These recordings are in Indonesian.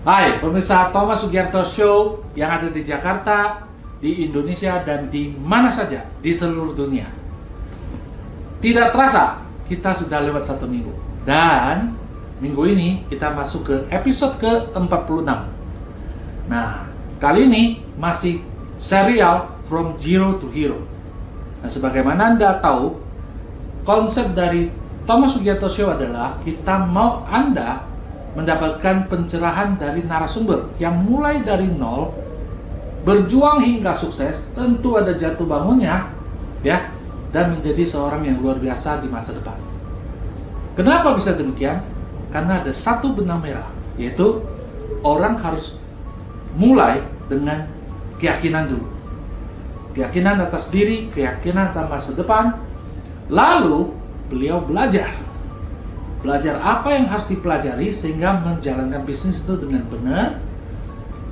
Hai pemirsa Thomas Sugiarto Show yang ada di Jakarta, di Indonesia, dan di mana saja di seluruh dunia. Tidak terasa, kita sudah lewat 1 minggu. Dan minggu ini kita masuk ke episode ke-46. Nah, kali ini masih serial From Zero to Hero. Nah, sebagaimana Anda tahu, konsep dari Thomas Sugiarto Show adalah kita mau Anda mendapatkan pencerahan dari narasumber yang mulai dari nol, berjuang hingga sukses, tentu ada jatuh bangunnya, ya, dan menjadi seorang yang luar biasa di masa depan. Kenapa bisa demikian? Karena ada satu benang merah, yaitu orang harus mulai dengan keyakinan dulu. Keyakinan atas diri, keyakinan atas masa depan. Lalu beliau belajar apa yang harus dipelajari sehingga menjalankan bisnis itu dengan benar,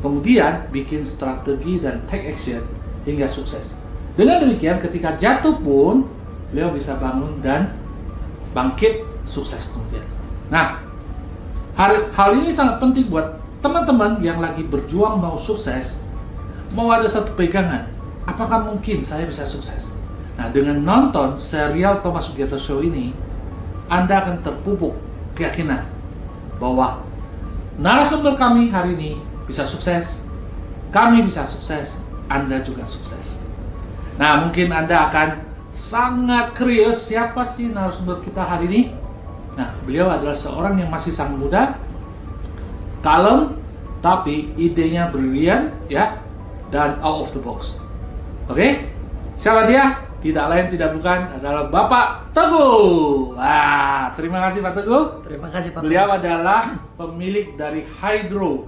kemudian bikin strategi dan take action hingga sukses. Dengan demikian ketika jatuh pun beliau bisa bangun dan bangkit sukses kemudian. Nah, hal ini sangat penting buat teman-teman yang lagi berjuang mau sukses, mau ada satu pegangan, apakah mungkin saya bisa sukses? Nah, dengan nonton serial Thomas Sugiarto Show ini, Anda akan terpupuk keyakinan bahwa narasumber kami hari ini bisa sukses, kami bisa sukses, Anda juga sukses. Nah, mungkin Anda akan sangat curious, siapa sih narasumber kita hari ini? Nah, beliau adalah seorang yang masih sangat muda, kalem, tapi idenya brilian, ya, dan out of the box. Oke? Siapa dia? Tidak lain tidak bukan adalah Bapak Teguh. Wah, terima kasih Pak Teguh. Terima kasih Pak. Beliau adalah pemilik dari Hydro,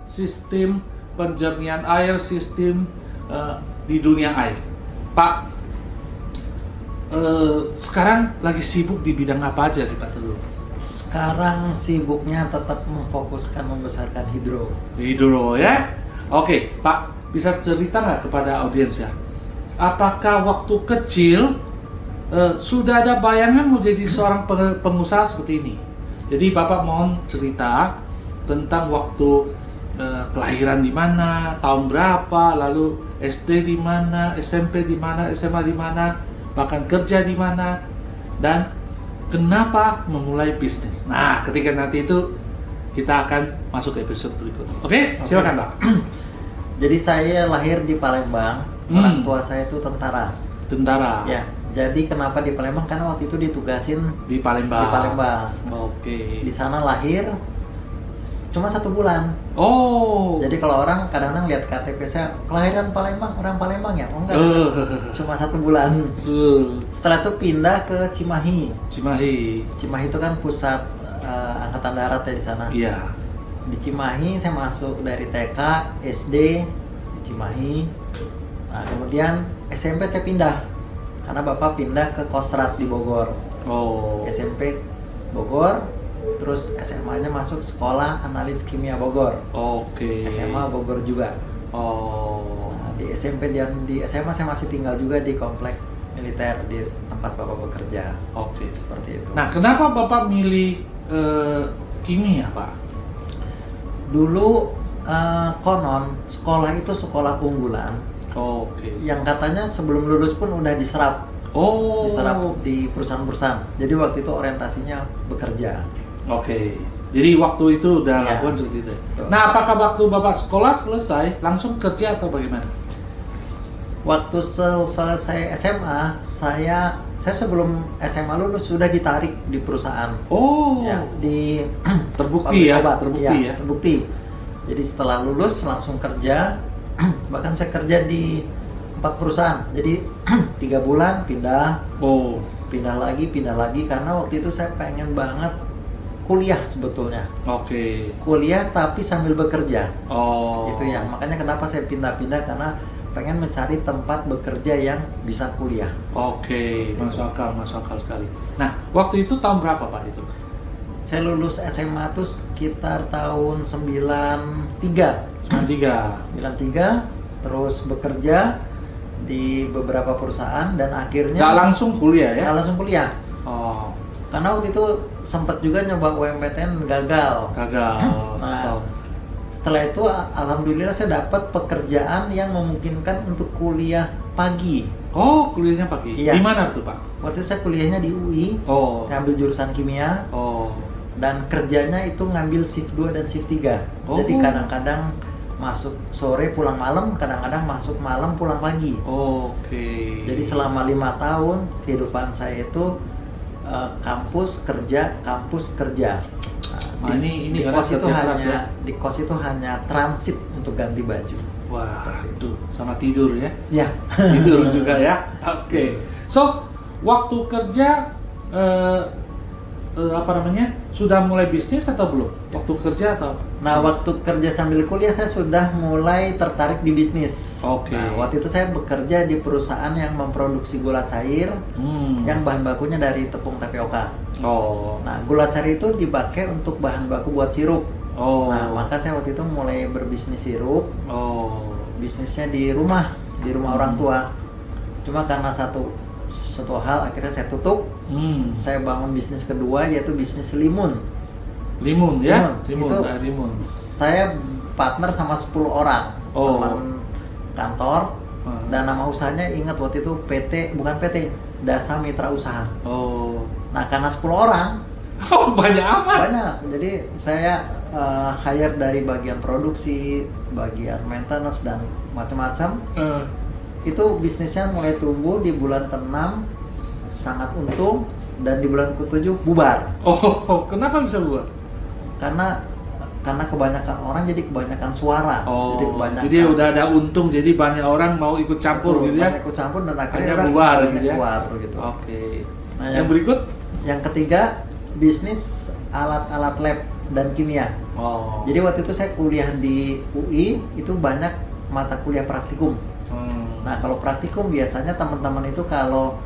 sistem penjernihan air, sistem di dunia air. Pak, sekarang lagi sibuk di bidang apa aja nih Pak Teguh? Sekarang sibuknya tetap memfokuskan membesarkan hidro. Hydro ya. Oke, Pak, bisa cerita nggak kepada audiens ya? Apakah waktu kecil sudah ada bayangan mau jadi seorang pengusaha seperti ini? Jadi Bapak mohon cerita tentang waktu kelahiran di mana, tahun berapa, lalu SD di mana, SMP di mana, SMA di mana, bahkan kerja di mana, dan kenapa memulai bisnis. Nah, ketika nanti itu kita akan masuk ke episode berikutnya. Oke, silakan Pak. Jadi saya lahir di Palembang. Orang tua saya itu tentara. Tentara. Ya. Jadi kenapa di Palembang? Karena waktu itu ditugasin Di Palembang. di Palembang. Oke. Di sana lahir cuma 1 bulan. Oh. Jadi kalau orang kadang-kadang lihat KTP saya kelahiran Palembang, orang Palembang ya? Oh enggak. Cuma 1 bulan. Setelah itu pindah ke Cimahi. Cimahi. Cimahi itu kan pusat angkatan darat ya di sana. Iya. Di Cimahi saya masuk dari TK, SD di Cimahi. Nah, kemudian SMP saya pindah karena bapak pindah ke Kostrad di Bogor. Oh. SMP Bogor, terus SMA-nya masuk sekolah analis kimia Bogor. Oke. SMA Bogor juga. Oh. Nah, di SMP dan di SMA saya masih tinggal juga di komplek militer di tempat bapak bekerja. Oke. Seperti itu. Nah, kenapa bapak milih kimia, Pak? Dulu konon sekolah itu sekolah unggulan. Oke. Yang katanya sebelum lulus pun udah diserap. Oh. Diserap di perusahaan-perusahaan. Jadi waktu itu orientasinya bekerja. Oke. Jadi waktu itu udah Ya. lakukan seperti itu. Betul. Nah, apakah waktu bapak sekolah selesai langsung kerja atau bagaimana? Waktu selesai SMA, saya sebelum SMA lulus sudah ditarik di perusahaan. Oh. Ya, di Terbukti ya, pabrik obat. terbukti ya. Terbukti. Jadi setelah lulus langsung kerja. Bahkan saya kerja di 4 perusahaan. Jadi 3 bulan pindah. Oh. Pindah lagi karena waktu itu saya pengen banget kuliah sebetulnya. Oke. Kuliah tapi sambil bekerja. Oh. Itu ya, makanya kenapa saya pindah-pindah karena pengen mencari tempat bekerja yang bisa kuliah. Oke, masuk akal sekali. Nah, waktu itu tahun berapa Pak itu? Saya lulus SMA tuh sekitar tahun 93, 93. terus bekerja di beberapa perusahaan dan akhirnya Nggak langsung kuliah ya? nggak langsung kuliah. Oh, Karena waktu itu sempat juga nyoba UMPTN gagal. gagal Nah, setahun. setelah itu alhamdulillah saya dapat pekerjaan yang memungkinkan untuk kuliah pagi. Oh, kuliahnya pagi. Iya. Di mana tuh, Pak? Waktu itu saya kuliahnya di UI, Oh. saya ambil jurusan kimia, Oh. dan kerjanya itu ngambil shift 2 dan shift 3. Oh. Jadi kadang-kadang masuk sore pulang malam, kadang-kadang masuk malam pulang pagi. Oke. Jadi selama 5 tahun kehidupan saya itu kampus kerja. Nah, ini di karena kos itu kerja keras hanya ya. di kos itu hanya transit untuk ganti baju. Wah, itu sama tidur ya. Ya. Tidur juga ya. Oke. So, waktu kerja apa namanya? Sudah mulai bisnis atau belum? Waktu kerja atau apa? Nah, waktu kerja sambil kuliah saya sudah mulai tertarik di bisnis. Oke. Nah, waktu itu saya bekerja di perusahaan yang memproduksi gula cair yang bahan bakunya dari tepung tapioka. Oh. Nah, gula cair itu dipakai untuk bahan baku buat sirup. Oh. Nah, maka saya waktu itu mulai berbisnis sirup. Oh. Bisnisnya di rumah orang tua. Cuma karena satu hal akhirnya saya tutup. Saya bangun bisnis kedua yaitu bisnis limun. Limun ya? Limun. Limun. Itu Limun. saya partner sama 10 orang Oh. teman kantor. Dan nama usahanya ingat waktu itu bukan PT, Dasa Mitra Usaha. Oh. Nah, karena 10 orang Oh, banyak amat. banyak, jadi saya hire dari bagian produksi, bagian maintenance dan macam-macam. Itu bisnisnya mulai tumbuh di bulan ke-6 sangat untung, dan di bulan ke-7 bubar. Oh, kenapa bisa buat? Karena kebanyakan orang jadi kebanyakan suara. Oh, kebanyakan, jadi udah ada untung, jadi banyak orang mau ikut campur gitu ya? Banyak ikut campur dan akhirnya Hanya udah bubar banyak gitu ya? keluar gitu. Oke. Nah, yang berikut? Yang ketiga, bisnis alat-alat lab dan kimia. Oh. Jadi waktu itu saya kuliah di UI, itu banyak mata kuliah praktikum. Nah, kalau praktikum biasanya teman-teman itu kalau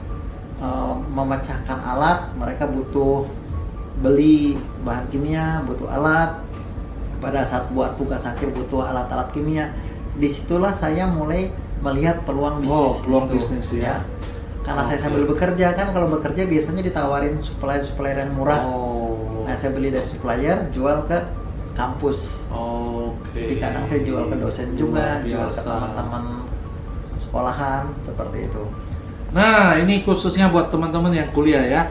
memecahkan alat, mereka butuh beli bahan kimia, butuh alat. Pada saat buat tugas akhir butuh alat-alat kimia. Disitulah saya mulai melihat peluang bisnis. Peluang bisnis ya. Karena saya sambil bekerja, kan kalau bekerja biasanya ditawarin supplier yang murah. Nah, saya beli dari supplier, jual ke kampus. Jadi kadang saya jual ke dosen juga, jual ke teman-teman sekolahan, seperti itu. Nah, ini khususnya buat teman-teman yang kuliah ya.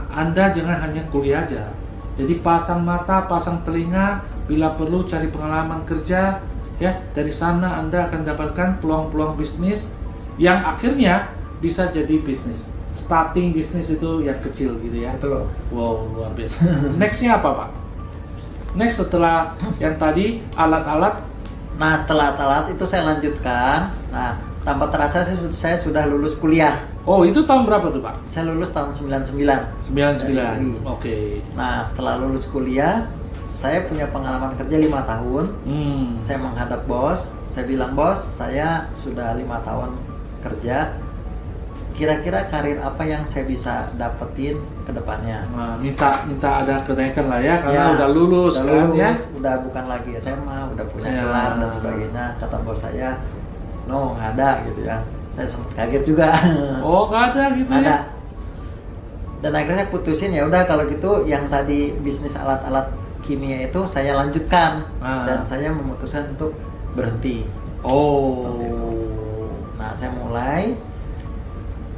Anda jangan hanya kuliah aja. Jadi pasang mata, pasang telinga, bila perlu cari pengalaman kerja ya. Dari sana Anda akan dapatkan peluang-peluang bisnis yang akhirnya bisa jadi bisnis. Starting bisnis itu yang kecil gitu ya. Betul. Wow, luar biasa. Nextnya apa, Pak? Next setelah yang tadi alat-alat. Nah, setelah alat itu saya lanjutkan. Nah, tanpa terasa saya sudah lulus kuliah. Oh, itu tahun berapa tuh, Pak? Saya lulus tahun 99. 99. Oke. Nah, setelah lulus kuliah, saya punya pengalaman kerja 5 tahun. Saya menghadap bos, saya bilang, "Bos, saya sudah 5 tahun kerja. Kira-kira karir apa yang saya bisa dapetin ke depannya?" Nah, minta ada kenaikan lah ya, karena udah lulus kan ya. Udah bukan lagi SMA, udah punya Ya. gelar dan sebagainya. Kata bos saya, "No, nggak ada," gitu ya. Saya sempat kaget juga. Oh, nggak ada gitu Ada. ya? Dan akhirnya saya putusin, ya udah kalau gitu yang tadi bisnis alat-alat kimia itu saya lanjutkan. Dan saya memutuskan untuk berhenti. Nah, saya mulai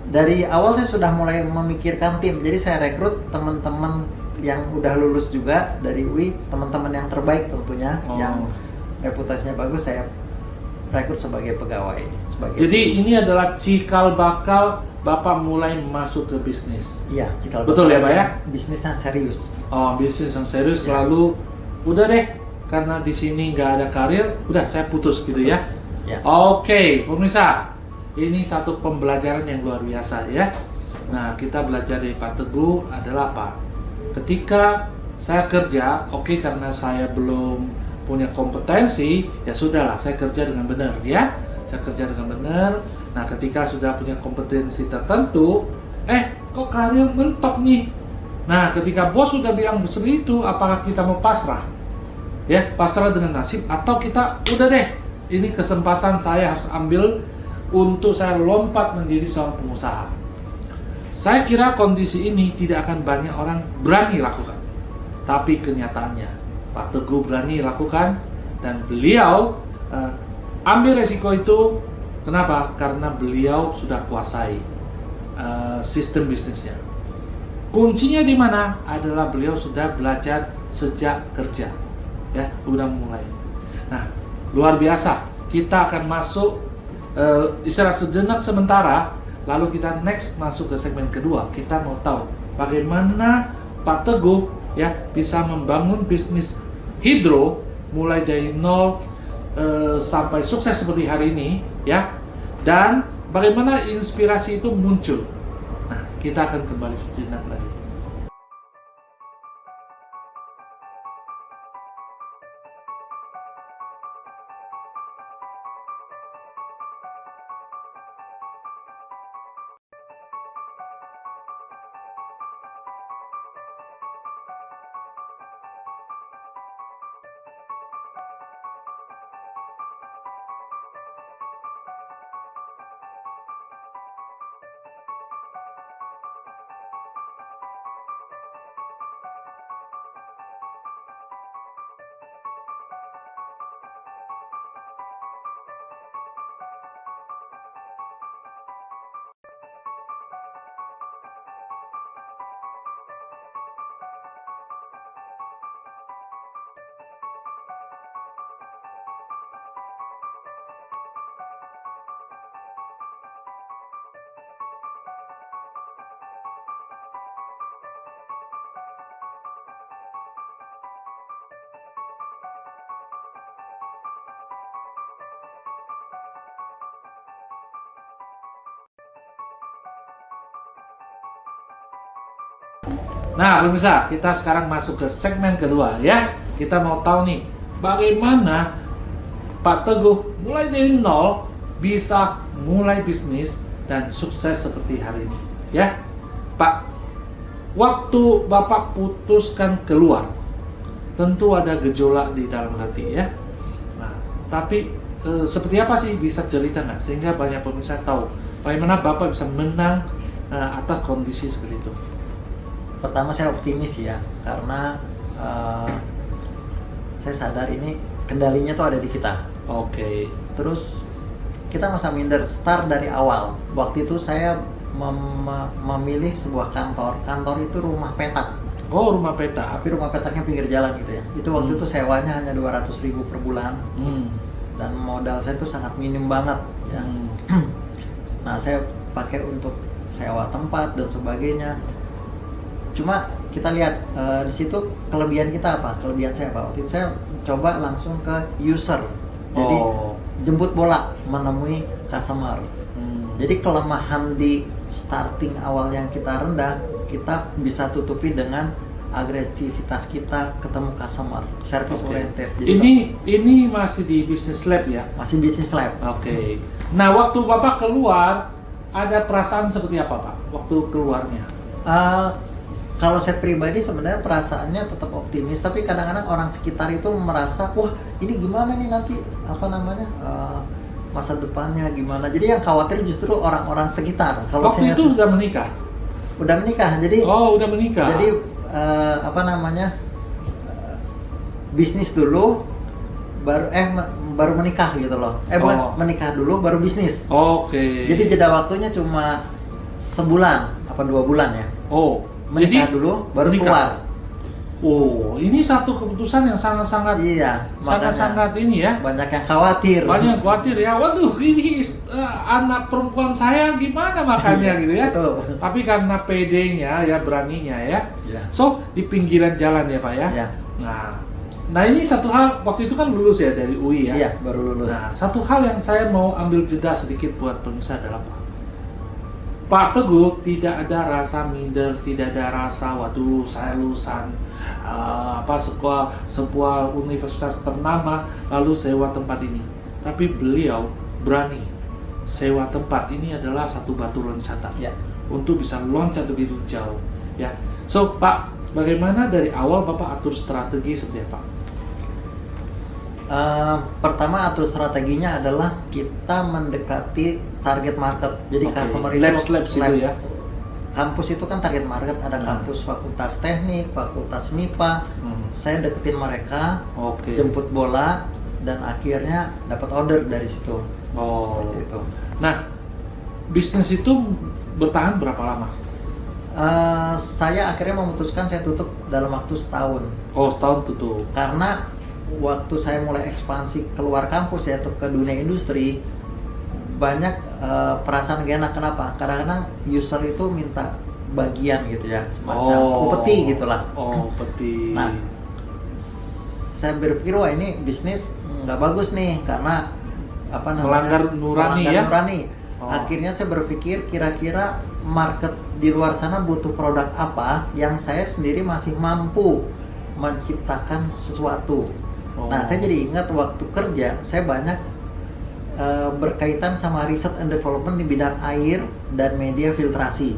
dari awal, saya sudah mulai memikirkan tim. Jadi saya rekrut teman-teman yang udah lulus juga dari UI, teman-teman yang terbaik tentunya, yang reputasinya bagus, saya rekrut sebagai pegawai. Jadi ini adalah cikal bakal Bapak mulai masuk ke bisnis. Iya, cikal bakal. Betul ya, Pak ya? Bisnisnya serius. Oh, bisnis yang serius selalu udah deh, karena di sini nggak ada karir, udah saya putus gitu ya. Ya. Oke, pemirsa, ini satu pembelajaran yang luar biasa ya. Nah, kita belajar dari Pak Teguh adalah apa? Ketika saya kerja, karena saya belum punya kompetensi, ya sudahlah, saya kerja dengan benar ya. Saya kerja dengan benar. Nah, ketika sudah punya kompetensi tertentu, kok karir mentok nih. Nah, ketika bos sudah bilang seperti itu, apakah kita mau pasrah? Ya, pasrah dengan nasib, atau kita udah deh, ini kesempatan saya harus ambil untuk saya lompat menjadi seorang pengusaha. Saya kira kondisi ini tidak akan banyak orang berani lakukan. Tapi kenyataannya, Pak Teguh berani lakukan, dan beliau ambil resiko itu. Kenapa? Karena beliau sudah kuasai sistem bisnisnya. Kuncinya di mana? Adalah beliau sudah belajar sejak kerja, ya, udah mulai. Nah, luar biasa. Kita akan masuk istirahat sejenak sementara, lalu kita next masuk ke segmen kedua. Kita mau tahu bagaimana Pak Teguh ya bisa membangun bisnis hidro mulai dari nol sampai sukses seperti hari ini, ya, dan bagaimana inspirasi itu muncul. Nah, kita akan kembali sejenak lagi. Nah, pemirsa, kita sekarang masuk ke segmen kedua, ya. Kita mau tahu nih, bagaimana Pak Teguh mulai dari nol bisa mulai bisnis dan sukses seperti hari ini, ya. Pak, waktu Bapak putuskan keluar, tentu ada gejolak di dalam hati, ya. Nah, tapi seperti apa sih, bisa cerita nggak sehingga banyak pemirsa tahu bagaimana Bapak bisa menang atas kondisi seperti itu? Pertama saya optimis ya, karena saya sadar ini kendalinya tuh ada di kita. Oke. Terus kita nggak usah minder, start dari awal. Waktu itu saya memilih sebuah kantor. Kantor itu rumah petak. Oh, rumah petak. Tapi rumah petaknya pinggir jalan gitu ya. Itu waktu itu sewanya hanya 200.000 per bulan. Dan modal saya tuh sangat minim banget ya. Nah, saya pakai untuk sewa tempat dan sebagainya. Cuma kita lihat di situ kelebihan kita apa? Kelebihan saya apa? Waktu itu saya coba langsung ke user. Jadi jemput bola, menemui customer. Jadi kelemahan di starting awal yang kita rendah, kita bisa tutupi dengan agresivitas kita ketemu customer, service oriented. Jadi ini masih di business lab ya? Masih business lab. Oke. Nah, waktu Bapak keluar, ada perasaan seperti apa, Pak? Waktu keluarnya? Kalau saya pribadi sebenarnya perasaannya tetap optimis, tapi kadang-kadang orang sekitar itu merasa, wah ini gimana nih nanti masa depannya gimana. Jadi yang khawatir justru orang-orang sekitar. Kalau waktu itu sudah menikah? Udah menikah, jadi. Oh, udah menikah. Jadi bisnis dulu, baru menikah gitu loh. Bukan menikah dulu baru bisnis. Oke. Jadi jeda waktunya cuma sebulan apa 2 bulan ya. Oh. Menikah dulu baru keluar. Oh, ini satu keputusan yang sangat-sangat sangat-sangat ini ya. Banyak yang khawatir. Banyak khawatir ya. Waduh, ini anak perempuan saya gimana makannya gitu ya. Betul. Tapi karena PD-nya ya, beraninya ya. So, di pinggiran jalan ya, Pak ya. Nah, ini satu hal, waktu itu kan lulus ya dari UI ya. Iya, baru lulus. Nah, satu hal yang saya mau ambil jeda sedikit buat pemirsa adalah Pak Teguh tidak ada rasa minder, tidak ada rasa waduh saya lulusan sebuah universitas ternama lalu sewa tempat ini. Tapi beliau berani sewa tempat ini adalah satu batu loncatan untuk bisa loncat lebih jauh ya. So Pak, bagaimana dari awal Bapak atur strategi seperti apa? Pertama atur strateginya adalah kita mendekati target market. Jadi customer itu labs itu ya. Kampus itu kan target market, ada kampus fakultas teknik, fakultas MIPA. Saya deketin mereka, jemput bola, dan akhirnya dapat order dari situ. Oh. Seperti itu. Nah, bisnis itu bertahan berapa lama? Saya akhirnya memutuskan saya tutup dalam waktu setahun. Oh, setahun tutup. Karena waktu saya mulai ekspansi keluar kampus ya ke dunia industri, banyak perasaan gak enak. Kenapa? Kadang-kadang user itu minta bagian gitu ya, semacam upeti gitulah. Oh, upeti. Nah, saya berpikir wah ini bisnis nggak bagus nih karena apa namanya? Melanggar nurani ya. Nurani. Oh. Akhirnya saya berpikir kira-kira market di luar sana butuh produk apa yang saya sendiri masih mampu menciptakan sesuatu. Oh. Nah, saya jadi ingat waktu kerja saya banyak berkaitan sama riset and development di bidang air dan media filtrasi.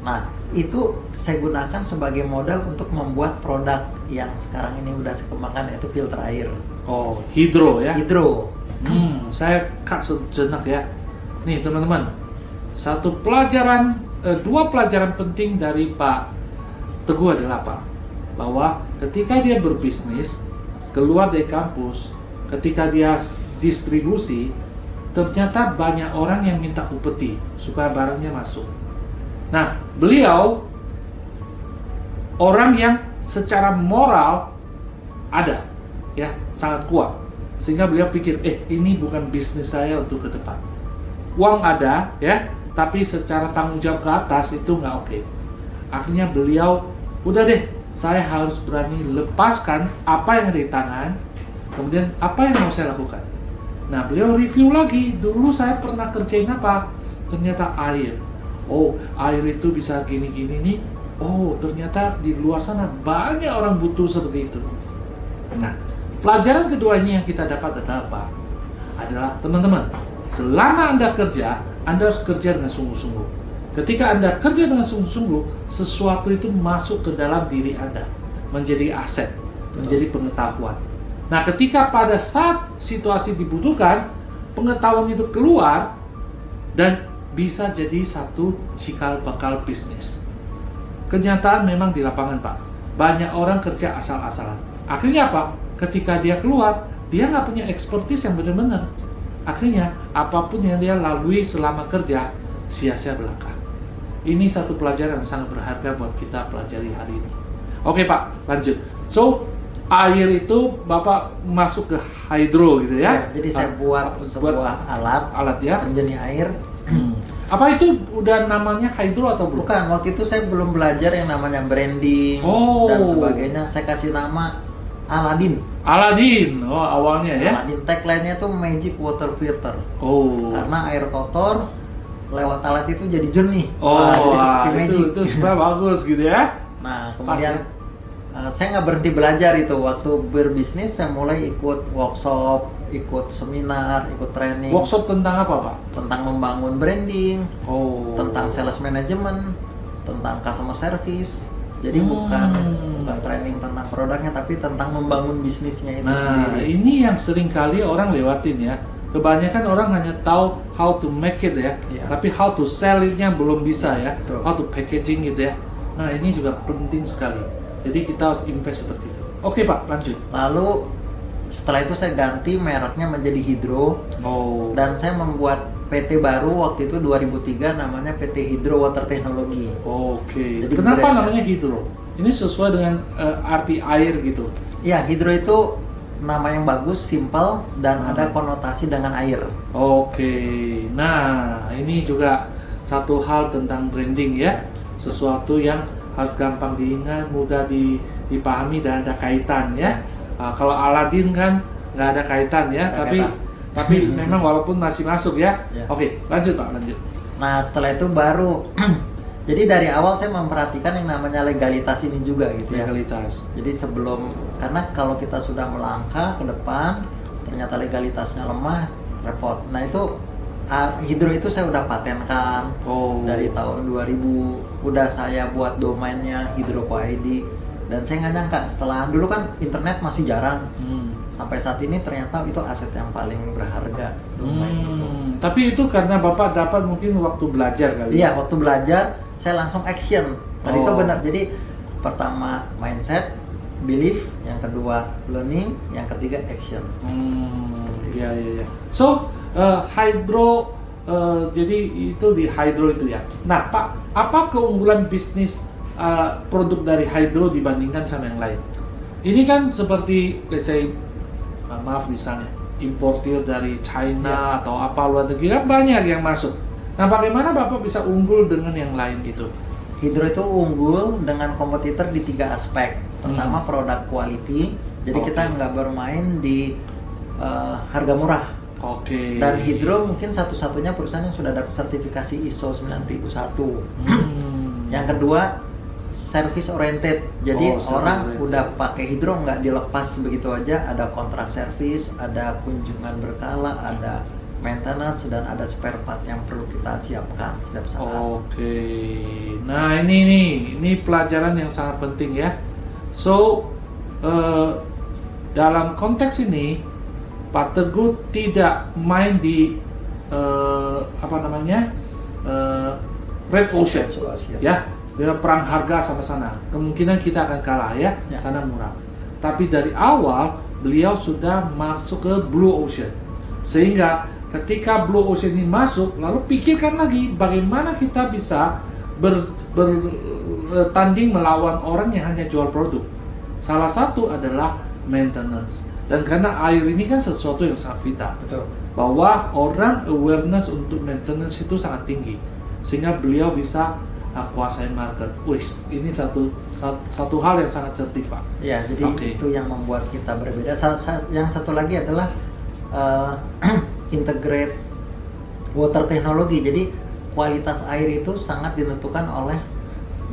Nah, itu saya gunakan sebagai modal untuk membuat produk yang sekarang ini udah saya kembangkan, yaitu filter air. Oh, hidro ya? Hidro. Saya cut sejenak ya. Nih teman-teman, dua pelajaran penting dari Pak Teguh adalah apa? Bahwa ketika dia berbisnis, keluar dari kampus, ketika dia distribusi, ternyata banyak orang yang minta upeti supaya barangnya masuk. Nah, beliau orang yang secara moral ada, ya, sangat kuat, sehingga beliau pikir, ini bukan bisnis saya untuk ke depan. Uang ada, ya, tapi secara tanggung jawab ke atas itu nggak oke. Akhirnya beliau, udah deh, saya harus berani lepaskan apa yang ada di tangan, kemudian apa yang mau saya lakukan. Nah, beliau review lagi, dulu saya pernah kerjain apa? Ternyata air. Oh, air itu bisa gini-gini nih. Oh, ternyata di luar sana banyak orang butuh seperti itu. Nah, pelajaran keduanya yang kita dapat adalah apa? Adalah teman-teman, selama Anda kerja, Anda harus kerja dengan sungguh-sungguh. Ketika Anda kerja dengan sungguh-sungguh, sesuatu itu masuk ke dalam diri Anda, menjadi aset, menjadi pengetahuan. Nah, ketika pada saat situasi dibutuhkan, pengetahuan itu keluar dan bisa jadi satu cikal bakal bisnis. Kenyataan memang di lapangan, Pak. Banyak orang kerja asal-asalan. Akhirnya apa? Ketika dia keluar, dia nggak punya expertise yang benar-benar. Akhirnya, apapun yang dia lalui selama kerja, sia-sia belaka. Ini satu pelajaran yang sangat berharga buat kita pelajari hari ini. Oke, Pak, lanjut. So, air itu Bapak masuk ke hydro gitu ya? Jadi saya buat sebuah alat ya, penjernih air. Apa itu udah namanya hydro atau belum? Bukan, waktu itu saya belum belajar yang namanya branding dan sebagainya. Saya kasih nama Aladin. Aladin, oh awalnya ya? Aladin, tagline-nya tuh Magic Water Filter. Oh. Karena air kotor lewat alat itu jadi jernih. Oh, jadi seperti magic. Itu supaya bagus gitu ya? Nah, kemudian saya nggak berhenti belajar itu. Waktu berbisnis saya mulai ikut workshop, ikut seminar, ikut training. Workshop tentang apa, Pak? Tentang membangun branding, tentang sales management, tentang customer service. Jadi bukan training tentang produknya, tapi tentang membangun bisnisnya itu sendiri. Nah, ini yang sering kali orang lewatin ya. Kebanyakan orang hanya tahu how to make it ya, tapi how to sell it-nya belum bisa ya. Betul. How to packaging gitu ya. Nah, ini juga penting sekali. Jadi kita harus invest seperti itu. Oke, Pak, lanjut. Lalu setelah itu saya ganti mereknya menjadi Hydro. Dan saya membuat PT baru waktu itu 2003 namanya PT Hydro Water Technology. Oke. Jadi kenapa namanya Hydro? Ini sesuai dengan arti air gitu. Iya, Hydro itu nama yang bagus, simple, dan ada konotasi dengan air. Oke. Nah, ini juga satu hal tentang branding ya. Sesuatu yang harus gampang diingat, mudah dipahami dan ada kaitan ya. Kalau Aladin kan nggak ada kaitan ya, tapi memang walaupun masih masuk ya. Oke, lanjut Pak, lanjut. Nah, setelah itu baru jadi dari awal saya memperhatikan yang namanya legalitas ini juga gitu ya. Legalitas. Jadi karena kalau kita sudah melangkah ke depan, ternyata legalitasnya lemah, repot. Nah, itu Hydro itu saya udah patenkan dari tahun 2000, udah saya buat domainnya Hydro.id, dan saya nggak nyangka setelah dulu kan internet masih jarang, sampai saat ini ternyata itu aset yang paling berharga domain itu. Tapi itu karena Bapak dapat mungkin waktu belajar kali. Iya, waktu belajar saya langsung action. Tadi itu benar. Jadi pertama mindset, belief, yang kedua learning, yang ketiga action. Ya. So hydro, jadi itu di hydro itu ya. Nah Pak, apa keunggulan bisnis produk dari hydro dibandingkan sama yang lain? Ini kan seperti, let's say, maaf misalnya importir dari China atau apa luar negeri kan banyak yang masuk. Nah bagaimana Bapak bisa unggul dengan yang lain itu? Hydro itu unggul dengan kompetitor di 3 aspek. Pertama produk quality, jadi kita nggak bermain di harga murah. Dan Hydro mungkin satu-satunya perusahaan yang sudah dapat sertifikasi ISO 9001. Yang kedua, service oriented. Jadi orang udah pakai Hydro nggak dilepas begitu aja, ada kontrak service, ada kunjungan berkala, ada maintenance, dan ada spare part yang perlu kita siapkan setiap saat. Nah ini pelajaran yang sangat penting ya. So dalam konteks ini Pak Teguh tidak main di red ocean ya. Dengan perang harga sama sana, kemungkinan kita akan kalah ya. Sana murah. Tapi dari awal beliau sudah masuk ke blue ocean, sehingga ketika blue ocean ini masuk, lalu pikirkan lagi bagaimana kita bisa bertanding melawan orang yang hanya jual produk. Salah satu adalah maintenance, dan karena air ini kan sesuatu yang sangat vital. Betul. Bahwa orang awareness untuk maintenance itu sangat tinggi, sehingga beliau bisa kuasai market. Ini satu hal yang sangat cerdik Pak. Ya, jadi itu yang membuat kita berbeda. Yang satu lagi adalah integrate water technology. Jadi kualitas air itu sangat ditentukan oleh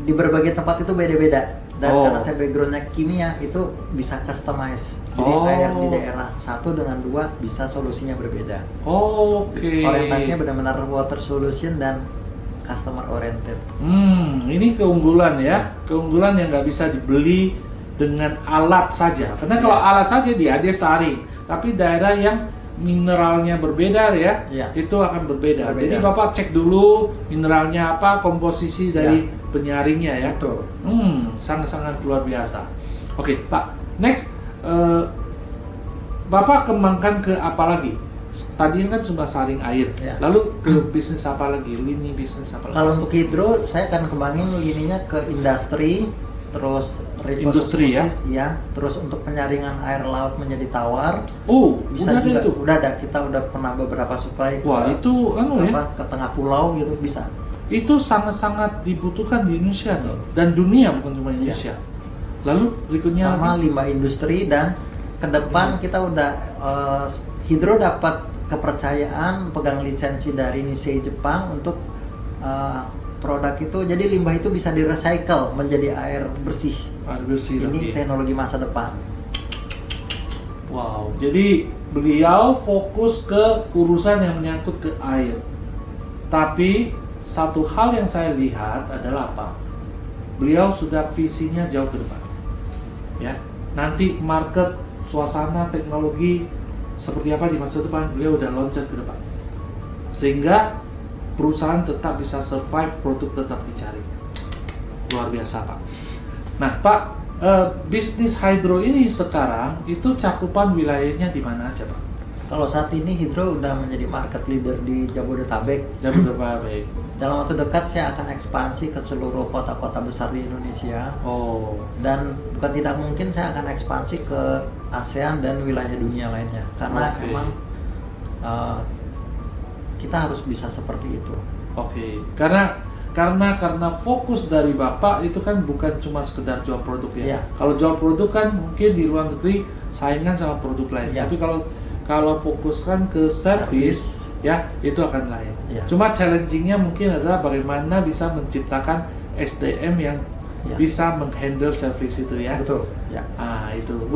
di berbagai tempat itu beda-beda. Dan karena saya backgroundnya kimia, itu bisa customize. Jadi air di daerah 1 dengan 2 bisa solusinya berbeda. Orientasinya benar-benar water solution dan customer oriented. Ini keunggulan ya, keunggulan yang nggak bisa dibeli dengan alat saja. Karena kalau alat saja dia saring, tapi daerah yang mineralnya berbeda ya, itu akan berbeda. Jadi Bapak cek dulu mineralnya apa, komposisi dari penyaringnya ya. Betul. Sangat-sangat luar biasa. Oke Pak, next Bapak kembangkan ke apa lagi? Tadi kan cuma saring air, lalu ke bisnis apa lagi? Lini bisnis apa lagi? Kalau untuk Hydro, saya akan kembangin lininya ke industri, terus industri ya, terus untuk penyaringan air laut menjadi tawar. udah Bisa ada juga, itu? Udah ada, kita udah pernah beberapa supply. Itu ke tengah pulau gitu bisa. Itu sangat-sangat dibutuhkan di Indonesia nih, dan dunia, bukan cuma Indonesia. Lalu berikutnya sama limbah industri, dan ke depan kita udah Hydro dapat kepercayaan pegang lisensi dari Nisei Jepang untuk produk itu, jadi limbah itu bisa di-recycle menjadi air bersih. Ini lagi. Teknologi masa depan. Wow, jadi beliau fokus ke urusan yang menyangkut ke air. Tapi satu hal yang saya lihat adalah apa? Beliau sudah visinya jauh ke depan. Ya, nanti market, suasana, teknologi seperti apa di masa depan, beliau udah loncat ke depan, sehingga perusahaan tetap bisa survive, produk tetap dicari. Luar biasa Pak. Nah Pak, bisnis Hydro ini sekarang itu cakupan wilayahnya di mana aja Pak? Kalau saat ini Hydro udah menjadi market leader di Jabodetabek. Dalam waktu dekat saya akan ekspansi ke seluruh kota-kota besar di Indonesia. Dan bukan tidak mungkin saya akan ekspansi ke ASEAN dan wilayah dunia lainnya. Karena memang kita harus bisa seperti itu. Karena fokus dari Bapak itu kan bukan cuma sekedar jual produk ya. Kalau jual produk kan mungkin di luar negeri saingan sama produk lain. Tapi kalau fokuskan ke service ya, itu akan lain. Cuma challengingnya mungkin adalah bagaimana bisa menciptakan SDM yang bisa menghandle service itu ya. Betul. Itu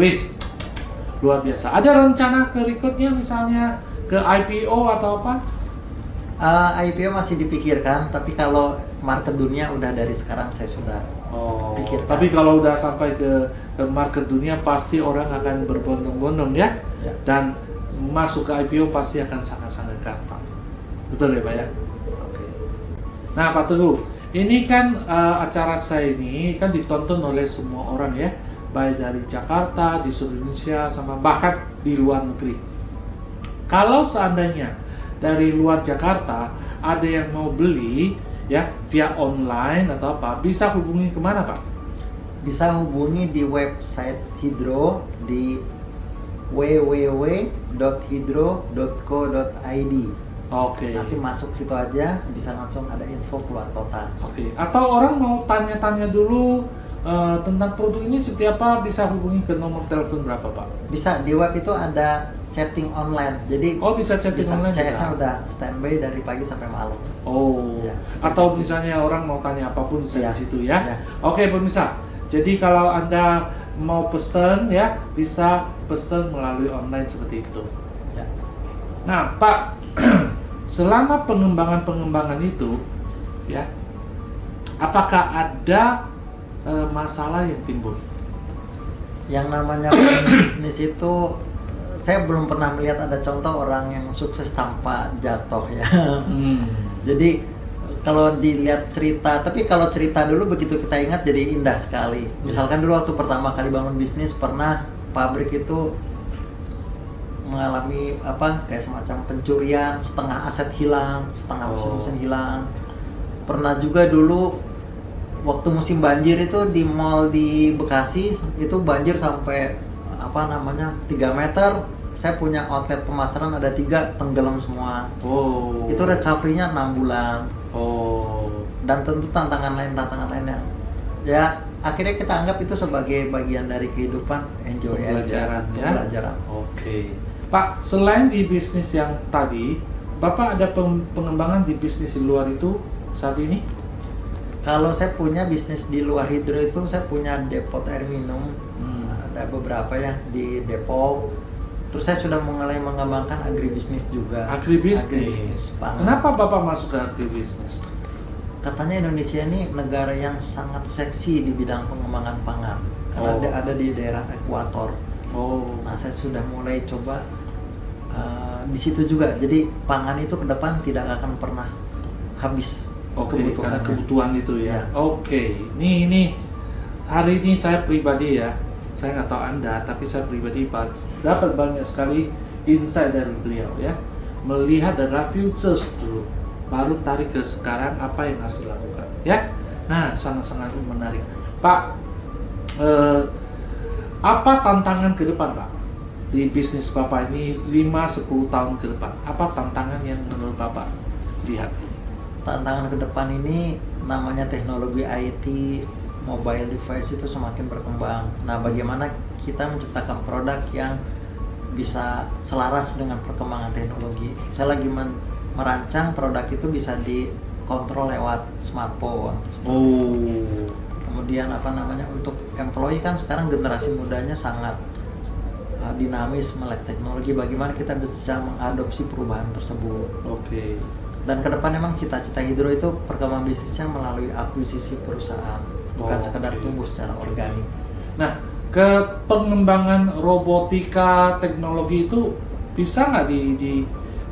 luar biasa. Ada rencana ke berikutnya, misalnya ke IPO atau apa? IPO masih dipikirkan, tapi kalau market dunia udah dari sekarang saya sudah pikirkan. Tapi kalau udah sampai ke market dunia pasti orang akan berbondong-bondong ya. Dan masuk ke IPO pasti akan sangat-sangat gampang. Betul ya Pak ya? Nah Pak Teguh, ini kan acara saya ini kan ditonton oleh semua orang ya, baik dari Jakarta, di seluruh Indonesia, sama bahkan di luar negeri. Kalau seandainya dari luar Jakarta ada yang mau beli ya via online atau apa, bisa hubungi kemana Pak? Bisa hubungi di website Hydro di www.hydro.co.id. Oke. Nanti masuk situ aja, bisa langsung ada info keluar kota. Oke. Atau orang mau tanya-tanya dulu tentang produk ini seperti apa, bisa hubungi ke nomor telepon berapa Pak? Bisa, di web itu ada chatting online. Jadi Bisa chatting online CS-nya juga? udah standby dari pagi sampai malam. Oh, Ya, atau misalnya orang mau tanya apapun bisa Ya. di situ ya. Ya. Oke pemirsa, jadi kalau Anda mau pesen ya, bisa pesen melalui online seperti itu. Ya. Nah Pak, selama pengembangan itu ya, apakah ada masalah yang timbul? Yang namanya bisnis itu, saya belum pernah melihat ada contoh orang yang sukses tanpa jatuh ya. Jadi kalau dilihat cerita, tapi kalau cerita dulu begitu kita ingat jadi indah sekali. Misalkan dulu waktu pertama kali bangun bisnis, pernah pabrik itu mengalami kayak semacam pencurian, setengah aset hilang, setengah mesin-mesin hilang. Pernah juga dulu waktu musim banjir itu di mall di Bekasi itu banjir sampai 3 meter. Saya punya outlet pemasaran ada 3, tenggelam semua. Oh. Itu recovery-nya 6 bulan. Oh. Dan tentu tantangan lain yang ya akhirnya kita anggap itu sebagai bagian dari kehidupan, enjoy Pembelajaran aja. ya. Pembelajaran. Oke. Pak, selain di bisnis yang tadi, Bapak ada pengembangan di bisnis di luar itu saat ini? Kalau saya punya bisnis di luar Hydro itu, saya punya depot air minum. Ada beberapa ya di Depok. Terus saya sudah mulai mengembangkan agribisnis juga. Agribisnis. Pangan. Kenapa Bapak masuk ke agribisnis? Katanya Indonesia ini negara yang sangat seksi di bidang pengembangan pangan. Karena dia ada di daerah ekuator. Oh. Nah, saya sudah mulai coba di situ juga. Jadi pangan itu ke depan tidak akan pernah habis. Oke, karena kebutuhan itu ya. Ya. Oke, ini hari ini saya pribadi ya, saya nggak tahu Anda, tapi saya pribadi dapat banyak sekali insight dari beliau ya. Melihat adalah futures dulu, baru tarik ke sekarang apa yang harus dilakukan ya. Nah, sangat-sangat menarik. Pak, apa tantangan ke depan Pak? Di bisnis Bapak ini 5-10 tahun ke depan, apa tantangan yang menurut Bapak lihat? Tantangan ke depan ini namanya teknologi IT, mobile device itu semakin berkembang. Nah, bagaimana kita menciptakan produk yang bisa selaras dengan perkembangan teknologi. Saya lagi merancang produk itu bisa dikontrol lewat smartphone. Oh. Kemudian untuk employee kan sekarang generasi mudanya sangat dinamis melek teknologi. Bagaimana kita bisa mengadopsi perubahan tersebut. Oke. Dan ke depan memang cita-cita Hydro itu perkembangan bisnisnya melalui akuisisi perusahaan, bukan sekedar tumbuh secara organik. Nah, ke pengembangan robotika teknologi itu bisa nggak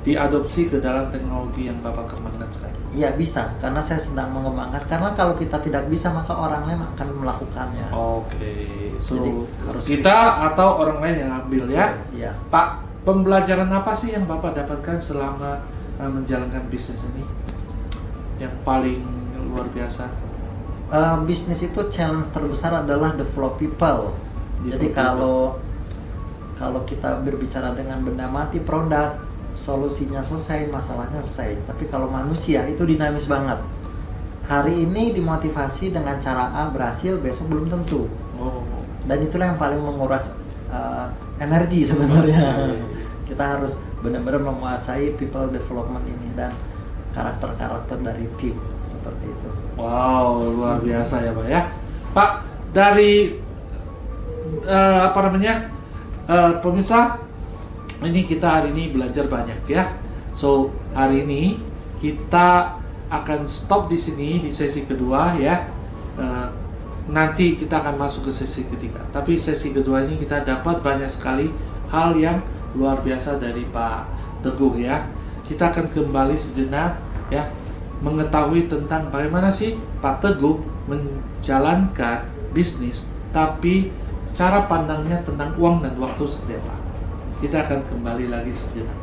diadopsi ke dalam teknologi yang Bapak kembangkan sekarang? Iya bisa, karena saya sedang mengembangkan. Karena kalau kita tidak bisa, maka orang lain akan melakukannya. Oke, so Jadi, harus kita atau orang lain yang ambil ya. Iya. Pak, pembelajaran apa sih yang Bapak dapatkan selama menjalankan bisnis ini yang paling luar biasa? Bisnis itu challenge terbesar adalah develop people. Jadi kalau kita berbicara dengan benda mati, produk solusinya selesai, masalahnya selesai. Tapi kalau manusia itu dinamis banget. Hari ini dimotivasi dengan cara A berhasil, besok belum tentu. Dan itulah yang paling menguras energi sebenarnya. Kita harus benar-benar menguasai people development ini dan karakter-karakter dari tim seperti itu. Wow, luar biasa ya Pak ya. Pak, dari pemirsa, ini kita hari ini belajar banyak ya. So hari ini kita akan stop di sini di sesi kedua ya. Nanti kita akan masuk ke sesi ketiga. Tapi sesi kedua ini kita dapat banyak sekali hal yang luar biasa dari Pak Teguh ya. Kita akan kembali sejenak ya, mengetahui tentang bagaimana sih Pak Teguh menjalankan bisnis tapi cara pandangnya tentang uang dan waktu seperti apa. Kita akan kembali lagi sejenak.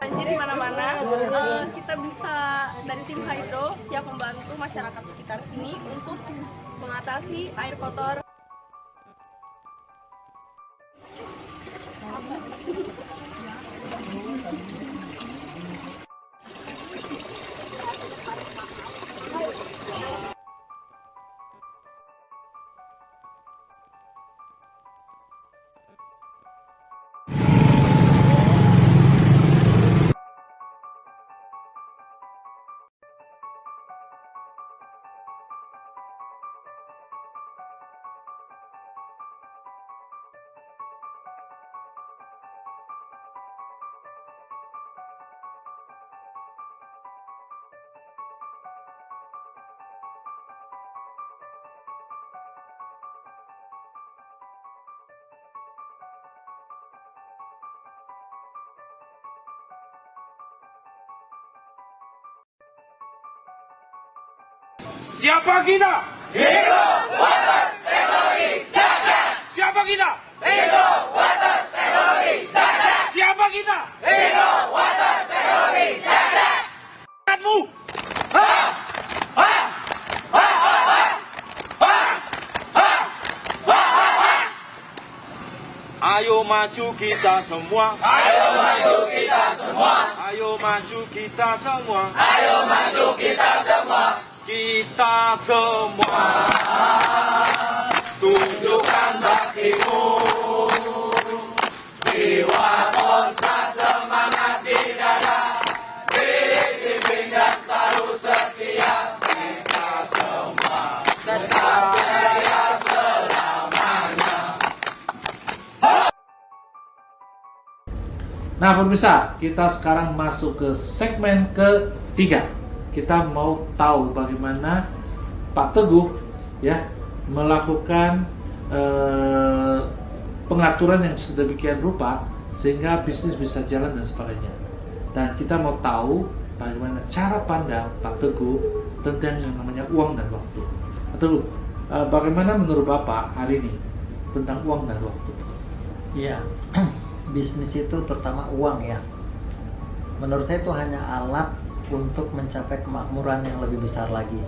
Banjir di mana-mana, kita bisa dari tim Hydro siap membantu masyarakat sekitar sini untuk mengatasi air kotor. Siapa kita? Hero Water Teknologi Dagat. Siapa kita? Hero Water Teknologi Dagat. Siapa kita? Hero Water Teknologi Dagat. Mu. Ha! Ha! Ha! Ha! Ha! Ha! Ha! Ha! Ha! Ayo maju kita semua. Ayo maju kita semua. Ayo maju kita semua. Ayo maju kita semua. Kita semua tunjukkan baktimu, jiwa kosa semangat di dada, disiplin dan selalu setia. Kita semua tetap jaya selamanya. Nah pemirsa, kita sekarang masuk ke segmen ketiga. Kita mau tahu bagaimana Pak Teguh ya melakukan pengaturan yang sedemikian rupa sehingga bisnis bisa jalan dan sebagainya. Dan kita mau tahu bagaimana cara pandang Pak Teguh tentang yang namanya uang dan waktu. Pak Teguh, bagaimana menurut Bapak hari ini tentang uang dan waktu? Iya, bisnis itu terutama uang ya. Menurut saya itu hanya alat untuk mencapai kemakmuran yang lebih besar lagi.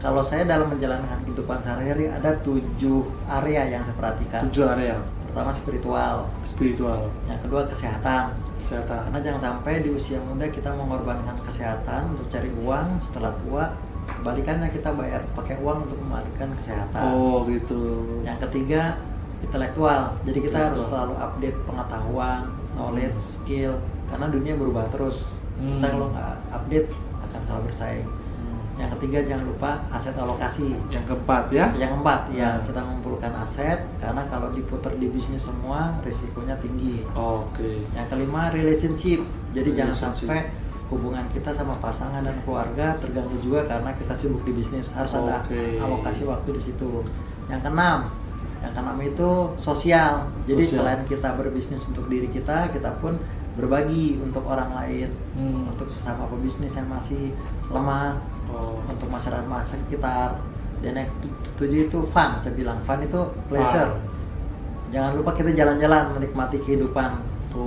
Kalau saya dalam menjalankan kehidupan sehari-hari ada 7 area yang saya perhatikan. 7 area. Pertama spiritual. Yang kedua kesehatan. Karena jangan sampai di usia muda kita mengorbankan kesehatan untuk cari uang, setelah tua kebalikannya kita bayar pakai uang untuk memadukan kesehatan. Oh gitu. Yang ketiga intelektual. Jadi kita harus selalu update pengetahuan, knowledge, skill karena dunia berubah terus. Kita kalau nggak update akan kalah bersaing. Yang ketiga jangan lupa aset alokasi. Yang keempat ya? Yang keempat ya kita mengumpulkan aset karena kalau diputar di bisnis semua risikonya tinggi. Oke. Yang kelima relationship. Jadi jangan sampai hubungan kita sama pasangan dan keluarga terganggu juga karena kita sibuk di bisnis. Harus ada alokasi waktu di situ. Yang keenam itu sosial. Jadi selain kita berbisnis untuk diri kita, kita pun berbagi untuk orang lain, untuk sesama pebisnis yang masih lemah, untuk masyarakat sekitar. Dan yang ketujuh itu fun, saya bilang fun itu pleasure. Jangan lupa kita jalan-jalan menikmati kehidupan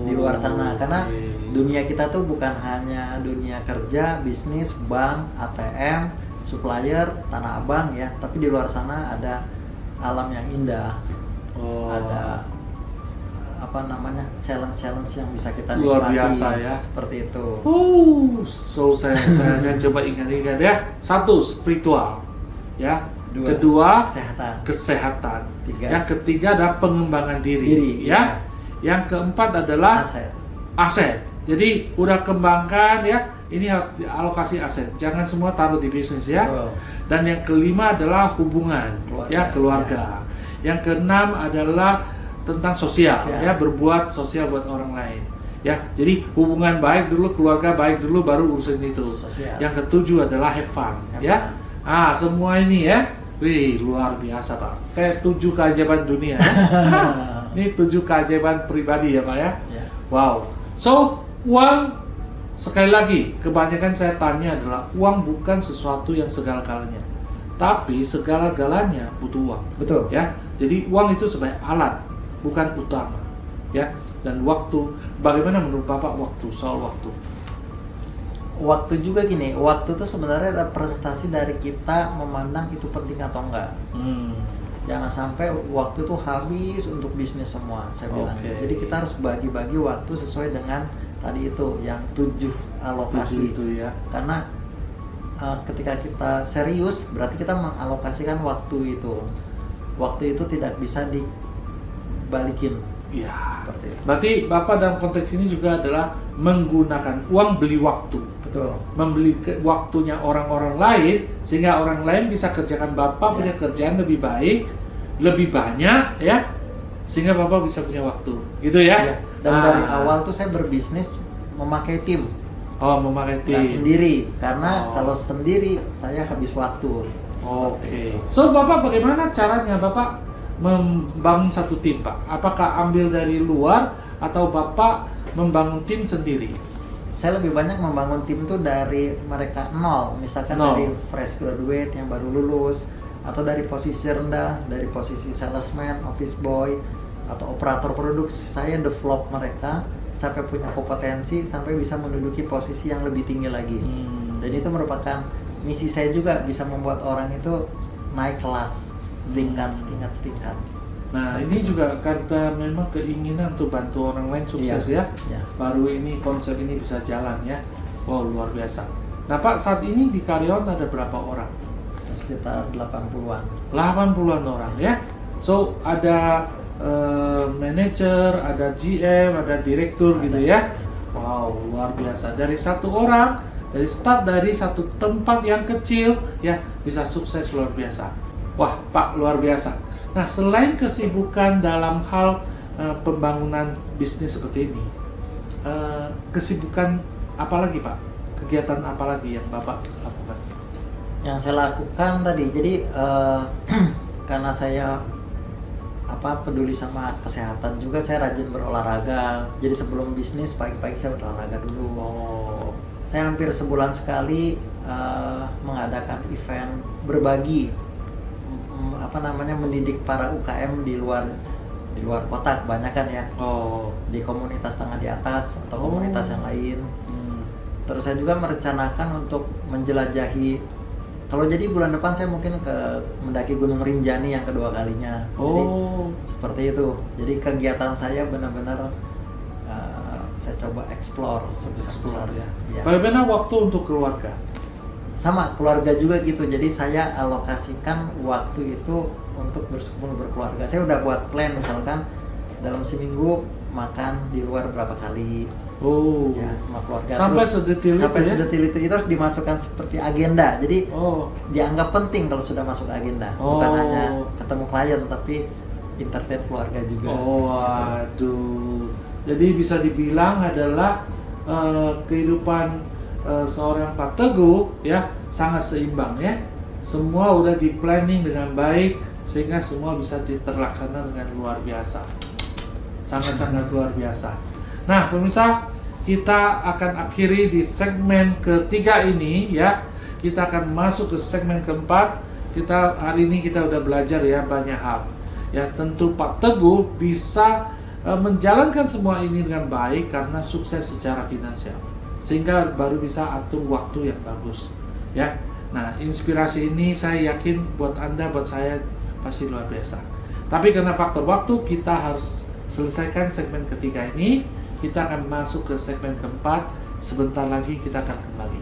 di luar sana, karena dunia kita tuh bukan hanya dunia kerja, bisnis, bank, ATM, supplier, tanah abang ya, tapi di luar sana ada alam yang indah, ada challenge yang bisa kita Luar nikmati. biasa ya. Seperti itu. So saya akan coba ingat-ingat ya. 1, spiritual. Ya. 2, kedua, kesehatan. 3, yang ketiga ada pengembangan diri, ya. Yang keempat adalah aset. Jadi udah kembangkan ya, ini harus dialokasi aset. Jangan semua taruh di bisnis ya. Betul. Dan yang kelima adalah hubungan, keluarga. Yang keenam adalah tentang sosial, ya, berbuat sosial buat orang lain. Ya, jadi hubungan baik dulu, keluarga baik dulu, baru urusan itu. Sosial. Yang ketujuh adalah have fun, ya. Semua ini ya, wih, luar biasa Pak. Kayak 7 keajaiban dunia. Ya. Ini 7 keajaiban pribadi ya Pak ya. Wow. So, uang, sekali lagi, kebanyakan saya tanya adalah uang bukan sesuatu yang segala-galanya, tapi segala-galanya butuh uang. Betul. Ya, jadi uang itu sebagai alat, bukan utama. Ya, dan waktu. Bagaimana menurut Bapak soal waktu? Waktu juga gini, waktu itu sebenarnya representasi dari kita memandang itu penting atau enggak. Jangan sampai waktu itu habis untuk bisnis semua, saya bilang. Jadi kita harus bagi-bagi waktu sesuai dengan tadi itu yang 7 alokasi itu ya. Karena ketika kita serius berarti kita mengalokasikan waktu itu. Waktu itu tidak bisa dibalikin. Ya. Seperti itu. Berarti Bapak dalam konteks ini juga adalah menggunakan uang beli waktu. Betul. Membeli waktunya orang-orang lain sehingga orang lain bisa kerjakan Bapak punya kerjaan lebih baik, lebih banyak ya. Sehingga Bapak bisa punya waktu. Gitu ya. Dan dari awal tuh saya berbisnis memakai tim. Memakai tim. Nggak sendiri, karena kalau sendiri saya habis waktu. So Bapak bagaimana caranya Bapak membangun satu tim Pak? Apakah ambil dari luar atau Bapak membangun tim sendiri? Saya lebih banyak membangun tim tuh dari mereka nol. Misalkan dari fresh graduate yang baru lulus, atau dari posisi rendah, dari posisi salesman, office boy, atau operator produksi. Saya develop mereka sampai punya kompetensi, sampai bisa menduduki posisi yang lebih tinggi lagi. Dan itu merupakan misi saya juga, bisa membuat orang itu naik kelas setingkat. Nah ini juga karena memang keinginan untuk bantu orang lain sukses ya. Baru ini konsep ini bisa jalan ya. Wow, luar biasa. Nah Pak, saat ini di karyawan ada berapa orang? Sekitar 80-an. 80-an orang ya. So ada manajer, ada GM, ada direktur gitu ya. Wow, luar biasa. Dari satu orang, dari satu tempat yang kecil ya bisa sukses luar biasa. Wah Pak, luar biasa. Nah selain kesibukan dalam hal pembangunan bisnis seperti ini, kesibukan apa lagi Pak? Kegiatan apa lagi yang Bapak lakukan? Yang saya lakukan tadi, jadi karena saya peduli sama kesehatan juga, saya rajin berolahraga. Jadi sebelum bisnis pagi-pagi saya berolahraga dulu. Saya hampir sebulan sekali mengadakan event berbagi, mendidik para UKM di luar kota kebanyakan ya. Di komunitas tengah di atas atau komunitas yang lain. Terus saya juga merencanakan untuk menjelajahi, kalau jadi bulan depan saya mungkin mendaki Gunung Rinjani yang kedua kalinya. Jadi, seperti itu. Jadi kegiatan saya benar-benar saya coba explore sebesar-besarnya. Bagaimana waktu untuk keluarga? Sama, keluarga juga gitu. Jadi saya alokasikan waktu itu untuk berkumpul berkeluarga. Saya udah buat plan, misalkan dalam seminggu makan di luar berapa kali. Sama keluarga. Sampai sedetil itu harus dimasukkan seperti agenda. Jadi dianggap penting kalau sudah masuk agenda. Bukan hanya ketemu klien, tapi entertain keluarga juga. Waduh. Jadi bisa dibilang adalah kehidupan seorang Pak Teguh ya sangat seimbang ya. Semua udah di planning dengan baik sehingga semua bisa terlaksana dengan luar biasa. Sangat-sangat luar biasa. Nah, pemirsa, kita akan akhiri di segmen ketiga ini ya. Kita akan masuk ke segmen keempat. Hari ini kita udah belajar ya banyak hal. Ya, tentu Pak Teguh bisa menjalankan semua ini dengan baik karena sukses secara finansial. Sehingga baru bisa atur waktu yang bagus. Ya. Nah, inspirasi ini saya yakin buat Anda, buat saya pasti luar biasa. Tapi karena faktor waktu kita harus selesaikan segmen ketiga ini, kita akan masuk ke segmen keempat. Sebentar lagi kita akan kembali.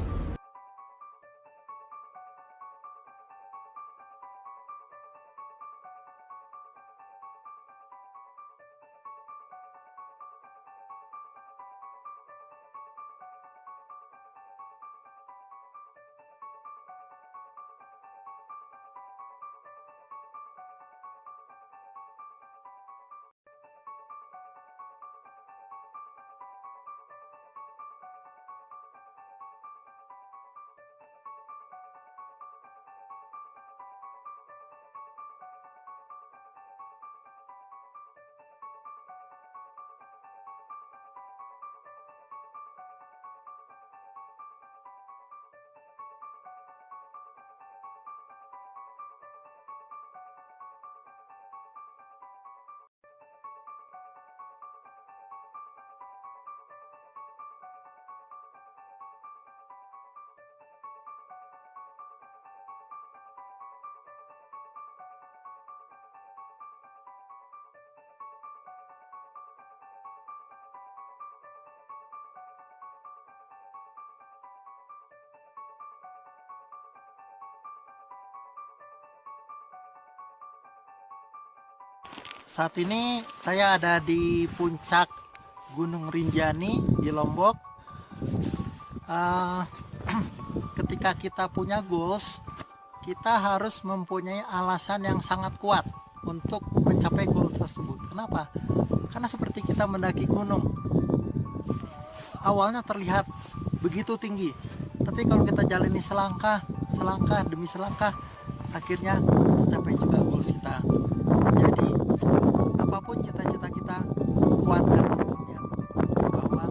Saat ini saya ada di puncak Gunung Rinjani di Lombok. Ketika kita punya goals, kita harus mempunyai alasan yang sangat kuat untuk mencapai goal tersebut. Kenapa? Karena seperti kita mendaki gunung, awalnya terlihat begitu tinggi, tapi kalau kita jalani selangkah demi selangkah, akhirnya tercapai juga goals kita. Jadi apapun cita-cita kita, kuatkan niat bahwa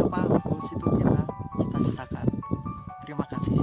apa goals itu kita cita-citakan. Terima kasih.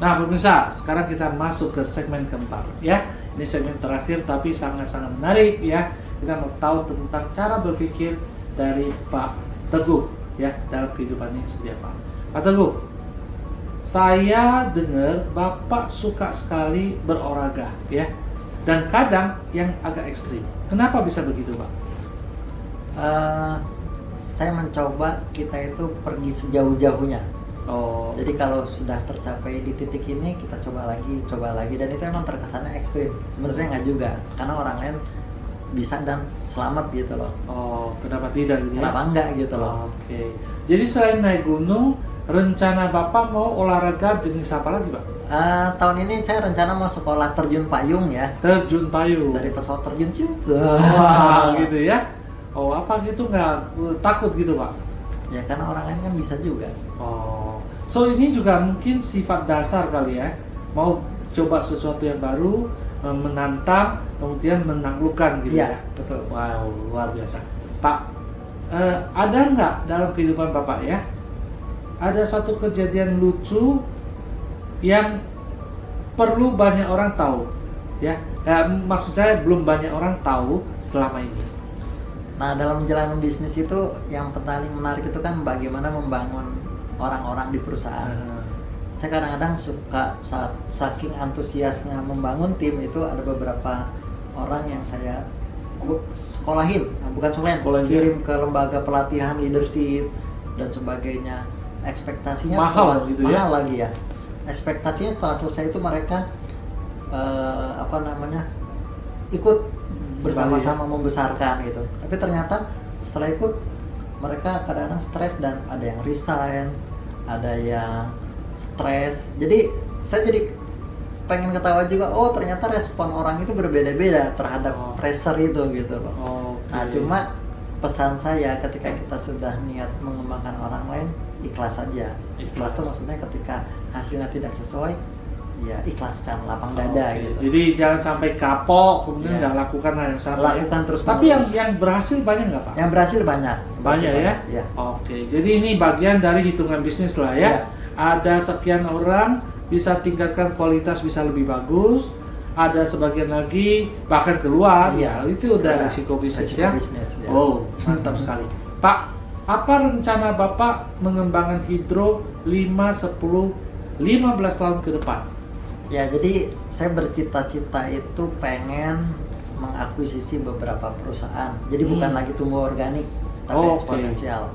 Nah pemirsa, sekarang kita masuk ke segmen keempat ya. Ini segmen terakhir tapi sangat-sangat menarik ya. Kita mau tahu tentang cara berpikir dari Pak Teguh ya dalam kehidupan ini seperti apa. Pak Teguh, saya dengar Bapak suka sekali berolahraga ya. Dan kadang yang agak ekstrim. Kenapa bisa begitu Pak? Saya mencoba kita itu pergi sejauh-jauhnya. Oh, Jadi kalau sudah tercapai di titik ini, kita coba lagi, dan itu emang terkesannya ekstrim. Sebenarnya nggak juga, karena orang lain bisa dan selamat gitu loh. oh, kenapa tidak gitu ya? Kenapa enggak gitu loh? Oke. Jadi selain naik gunung, rencana Bapak mau olahraga jenis apa lagi Pak? Tahun ini saya rencana mau sekolah terjun payung ya, Terjun payung. dari pesawat terjun sih. Wah, gitu ya? Oh, apa gitu nggak takut gitu Pak? Ya karena orang lain kan bisa juga. Oh, so ini juga mungkin sifat dasar kali ya, mau coba sesuatu yang baru, menantang, kemudian menaklukkan gitu Iya, ya. betul. Wow, luar biasa, Pak. Ada nggak dalam kehidupan Bapak ya, ada satu kejadian lucu yang perlu banyak orang tahu, ya? Maksud saya belum banyak orang tahu selama ini. Nah, dalam menjalankan bisnis itu yang paling menarik itu kan bagaimana membangun orang-orang di perusahaan. Saya kadang-kadang suka saat saking antusiasnya membangun tim itu, ada beberapa orang yang saya sekolahin, bukan sekolahin, kirim ke lembaga pelatihan leadership dan sebagainya. Ekspektasinya mahal gitu ya? Mahal lagi ya. Ekspektasinya setelah selesai itu mereka ikut bersama-sama membesarkan gitu. Tapi ternyata setelah ikut mereka kadang-kadang stres dan ada yang resign, ada yang stres. Jadi saya jadi pengen ketawa juga, oh ternyata respon orang itu berbeda-beda terhadap pressure itu gitu loh. Nah cuma pesan saya ketika kita sudah niat mengembangkan orang lain, ikhlas saja. Ikhlas itu maksudnya ketika hasilnya tidak sesuai, ya ikhlaskan, lapang dada gitu. Jadi jangan sampai kapok kemudian nggak lakukan hal yang sama. Lakukan terus. Tapi yang berhasil banyak nggak Pak? Yang berhasil banyak. Banyak ya? Ya. Oke, jadi ini bagian dari hitungan bisnis lah ya. Ada sekian orang bisa tingkatkan kualitas bisa lebih bagus. Ada sebagian lagi bahkan keluar. Ya itu udah risiko bisnis ya. Oh mantap sekali. Pak, apa rencana Bapak mengembangkan Hydro 5, 10, 15 tahun ke depan? Ya, jadi saya bercita-cita itu pengen mengakuisisi beberapa perusahaan. Jadi bukan lagi tumbuh organik, tapi eksponensial.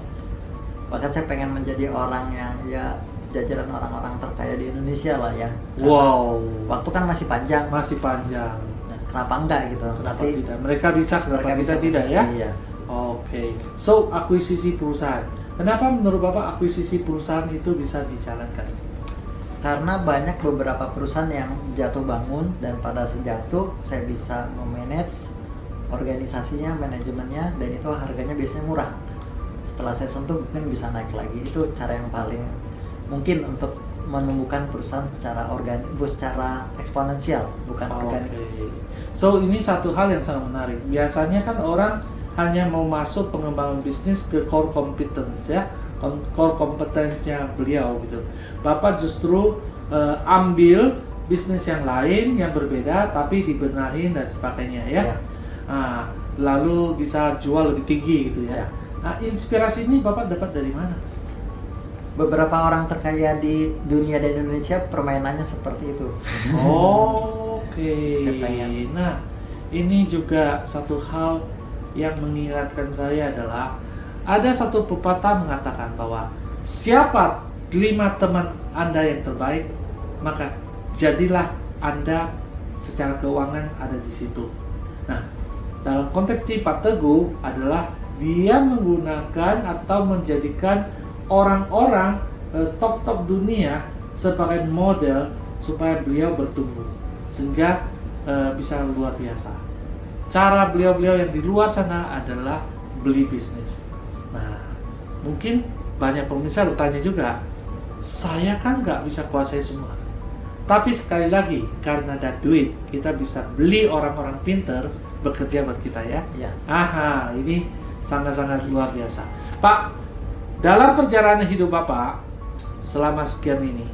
Bahkan saya pengen menjadi orang yang ya jajaran orang-orang terkaya di Indonesia lah ya. Wow. Waktu kan masih panjang. Masih panjang. Nah, kenapa enggak gitu? Kenapa tidak? Mereka bisa, kenapa kita tidak ya? Iya. Oke. So, akuisisi perusahaan. Kenapa menurut Bapak akuisisi perusahaan itu bisa dijalankan? Karena banyak beberapa perusahaan yang jatuh bangun dan pada sejatuh saya bisa memanage organisasinya, manajemennya, dan itu harganya biasanya murah. Setelah saya sentuh mungkin bisa naik lagi. Itu cara yang paling mungkin untuk menumbuhkan perusahaan secara organik, secara eksponensial, bukan organik. So ini satu hal yang sangat menarik. Biasanya kan orang hanya mau masuk pengembangan bisnis ke core competence ya, core competence-nya beliau gitu. Bapak justru ambil bisnis yang lain yang berbeda tapi dibenahin dan sebagainya ya. Nah, lalu bisa jual lebih tinggi gitu ya. Nah, inspirasi ini Bapak dapat dari mana? Beberapa orang terkaya di dunia dan Indonesia permainannya seperti itu. Oke. Nah, ini juga satu hal yang mengingatkan saya adalah ada satu pepatah mengatakan bahwa siapa 5 teman Anda yang terbaik, maka jadilah Anda secara keuangan ada di situ. Nah, dalam konteks ini Pak Teguh adalah dia menggunakan atau menjadikan orang-orang top dunia sebagai model supaya beliau bertumbuh sehingga bisa luar biasa. Cara beliau-beliau yang di luar sana adalah beli bisnis. Nah, mungkin banyak pemirsa bertanya juga, saya kan nggak bisa kuasai semua. Tapi sekali lagi, karena ada duit, kita bisa beli orang-orang pinter bekerja buat kita ya. Aha, ini sangat-sangat luar biasa. Pak, dalam perjalanan hidup Bapak selama sekian ini,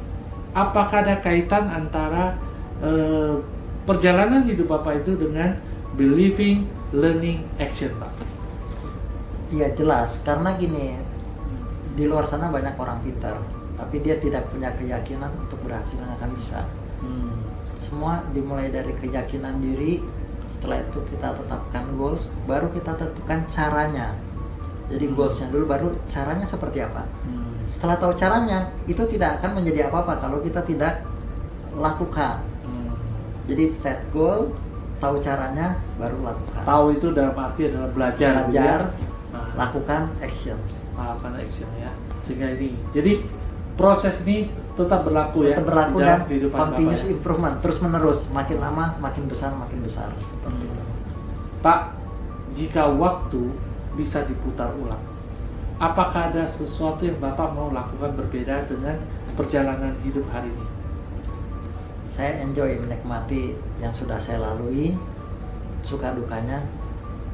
apakah ada kaitan antara perjalanan hidup Bapak itu dengan believing, learning, action, Pak? Iya jelas, karena gini, di luar sana banyak orang pintar, tapi dia tidak punya keyakinan untuk berhasil yang akan bisa. Semua dimulai dari keyakinan diri, setelah itu kita tetapkan goals, baru kita tentukan caranya. Jadi goalsnya dulu, baru caranya seperti apa. Setelah tahu caranya, itu tidak akan menjadi apa-apa kalau kita tidak lakukan. Jadi set goal, tahu caranya, baru lakukan. Tahu itu dalam arti adalah belajar ya? Lakukan action. Lakukan action ya. Sehingga ini, jadi proses ini tetap berlaku ya. Tetap berlaku dan Bapak, continuous ya? improvement, terus menerus, makin lama makin besar. Pak, jika waktu bisa diputar ulang, apakah ada sesuatu yang Bapak mau lakukan berbeda dengan perjalanan hidup hari ini? Saya enjoy menikmati yang sudah saya lalui, suka dukanya,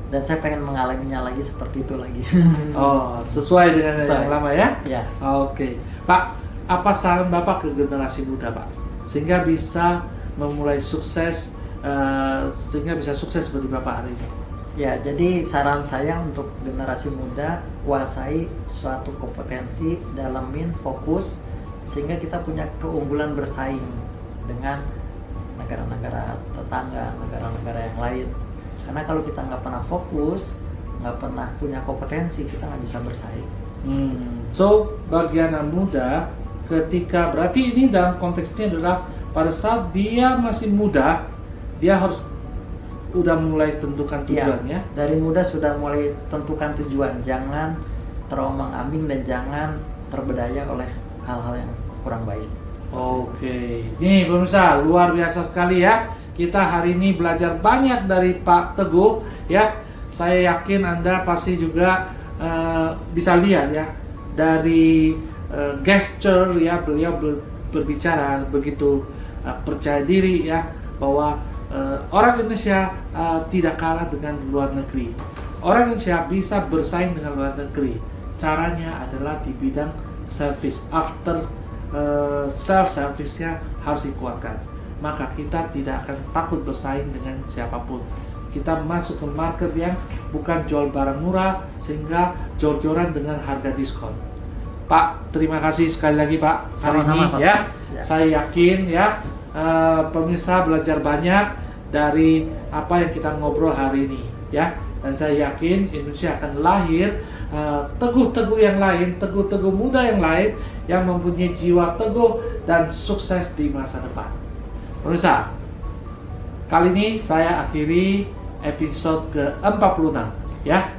dan saya pengen mengalaminya lagi seperti itu lagi. Oh, sesuai dengan yang lama ya? Ya. Oke. Pak, apa saran Bapak ke generasi muda Pak? Sehingga bisa memulai sukses, sehingga bisa sukses seperti Bapak hari ini. Ya, jadi saran saya untuk generasi muda, kuasai suatu kompetensi, dalamin, fokus, sehingga kita punya keunggulan bersaing dengan negara-negara tetangga, negara-negara yang lain. Karena kalau kita nggak pernah fokus, nggak pernah punya kompetensi, kita nggak bisa bersaing. So, bagi anak muda, ketika berarti ini dalam konteks ini adalah pada saat dia masih muda, dia harus udah mulai tentukan tujuannya. Dari muda sudah mulai tentukan tujuan, jangan terombang-ambing dan jangan terbedaya oleh hal-hal yang kurang baik. Oke, nih pemirsa, luar biasa sekali ya. Kita hari ini belajar banyak dari Pak Teguh ya. Saya yakin Anda pasti juga bisa lihat ya dari gesture ya, beliau berbicara begitu percaya diri ya, bahwa orang Indonesia tidak kalah dengan luar negeri. Orang Indonesia bisa bersaing dengan luar negeri. Caranya adalah di bidang service, after self service-nya harus dikuatkan. Maka kita tidak akan takut bersaing dengan siapapun. Kita masuk ke market yang bukan jual barang murah sehingga jor-joran dengan harga diskon. Pak, terima kasih sekali lagi Pak. Sama-sama, Pak. Ya. Saya yakin ya pemirsa belajar banyak dari apa yang kita ngobrol hari ini ya. Dan saya yakin Indonesia akan lahir teguh-teguh yang lain, teguh-teguh muda yang lain yang mempunyai jiwa teguh dan sukses di masa depan. Pemirsa, kali ini saya akhiri episode ke-46 ya.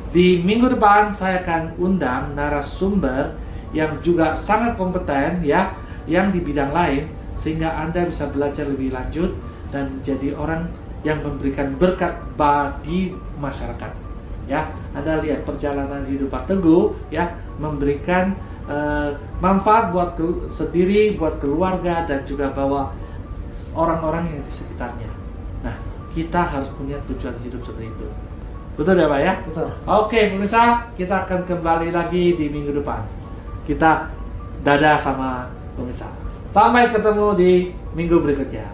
Di minggu depan saya akan undang narasumber yang juga sangat kompeten ya, yang di bidang lain, sehingga Anda bisa belajar lebih lanjut dan menjadi orang yang memberikan berkat bagi masyarakat ya. Anda lihat perjalanan hidup Pak Teguh ya, memberikan manfaat buat sendiri, buat keluarga, dan juga bawa orang-orang yang di sekitarnya. Nah, kita harus punya tujuan hidup seperti itu. Betul ya Pak ya? Betul. Oke pemirsa, kita akan kembali lagi di minggu depan. Kita dadah sama pemirsa. Sampai ketemu di minggu berikutnya.